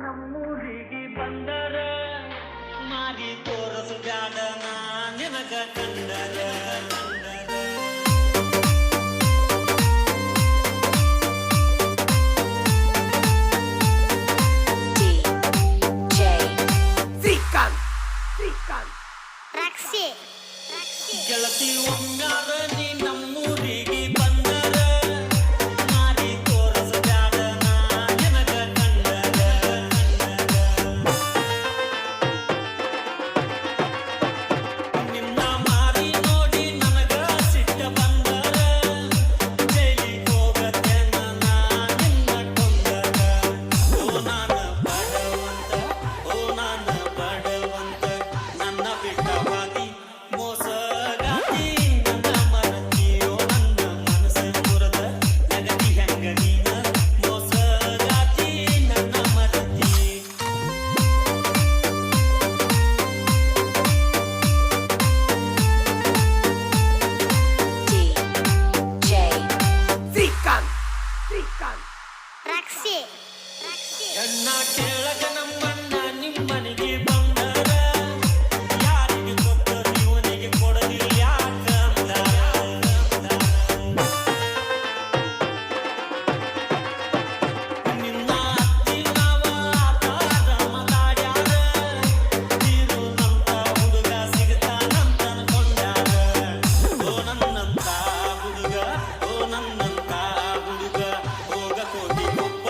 ನಮ್ಮೂರಿಗೆ ಬಂದರ ಮಾರಿ ತೋರಸು ಬ್ಯಾಡ ನಾ ನಿನಗ ಕಂಡರ ಗೆಳತಿ ಒಮ್ಮ್ಯಾರ ನೀ ನಮ್ಮೂರಿಗೆ ಬಂದರ ಮಾರಿ ತೋರಸು ಬ್ಯಾಡ ನಾ ನಿನಗ ಕಂಡರ ನಿನ್ನ ಮಾರಿ ನೋಡಿ ನನಗ ಸಿಟ್ಟ ಬಂದರ ಜೈಲಿಗೆ ಹೋಗತ್ತೇನ ನಾ ನಿನ್ನ ಕೊಂದರ ಓ ನಾನು ಬಡವಂತ ನನ್ನ ಬಿಟ್ಟವಾದಿ ಮೋಸಗಾತಿ ನನ್ನ ಮರತಿಯೋ ನನ್ನ ಮನಸ್ಸ ಮುರದ ನಗತಿ ಹೆಂಗ ನೀನ ಮೋಸಗಾತಿ ನನ್ನ ಮರತಿ ಎನ್ನ ಕೇಳಗ ನಮ್ಮಣ್ಣ ನಿಮ್ಮನಿಗೆ ಬಂದರ ಯಾರಿಗೆ ಕೊಟ್ಟರು ಇವನಿಗೆ ಕೊಡಲಿಲ್ಲ ಯಾಕಂದ ನಿನ್ನ ಅತ್ತಿ ಮಾವ ಆತಾರ ಮಾತಾಡ್ಯಾರ ನೀರುನಂತ ಹುಡುಗ ಸಿಗ್ತಾನಂತ ಅನ್ಕೊಂಡ್ಯಾರ ಓ ನನ್ನಂತ ಹುಡುಗ ಹೋಗ ಕೋಟಿ ಕೊಪ್ಪ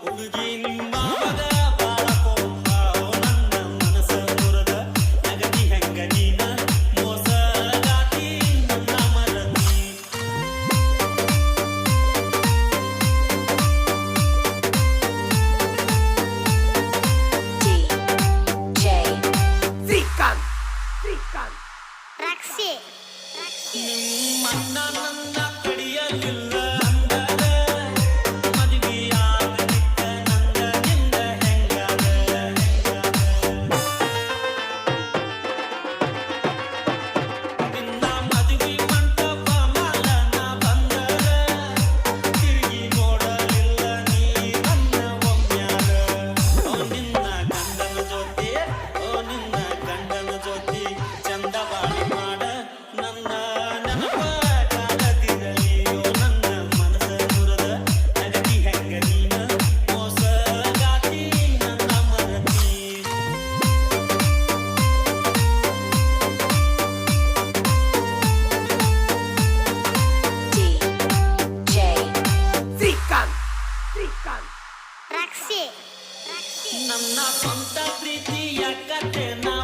ಹುಡುಗಿ ನಿಮ್ಮ ಮಗ ಬಾಳ ಕೋಪ ಓ ನನ್ನ ಮನಸ್ಸ ಮುರದ ನಗತಿ ಹೆಂಗ ನೀನ ಮೋಸಗಾತಿ ನನ್ನ ಮರತಿ ನಿಮ್ಮಣ್ಣ ನನ್ನ ಕಡಿಯಲಿಲ್ಲ ಅಂದರ ಮದುವೆಯಾಗಲಿಕ್ಕ ನಂದ ನಿಂದ ಹೆಂಗದ ನಿನ್ನ ಮದುವೆ ಮಂಟಪ ಮಾಲನ ಬಂದರ ತಿರುಗಿ ನೋಡಲಿಲ್ಲ ನೀ ನನ್ನ ಒಮ್ಮ್ಯಾರ ಓ ನಿನ್ನ ಗಂಡನ ಜೊತೆ ಚಂದ ಬಾಳಿ ಮಾಡ ನನ್ನ ನೆನಪ ಕಾಡದಿರಲಿ ಓ ನನ್ನ ಮನಸ್ಸ ಮುರದ ನಗತಿ ಹೆಂಗ ನೀನ ಮೋಸಗಾತಿ ನನ್ನ ಮರತಿ ನನ್ನ ಸ್ವಂತ ಪ್ರೀತಿಯ ಕಥೆ ನಾ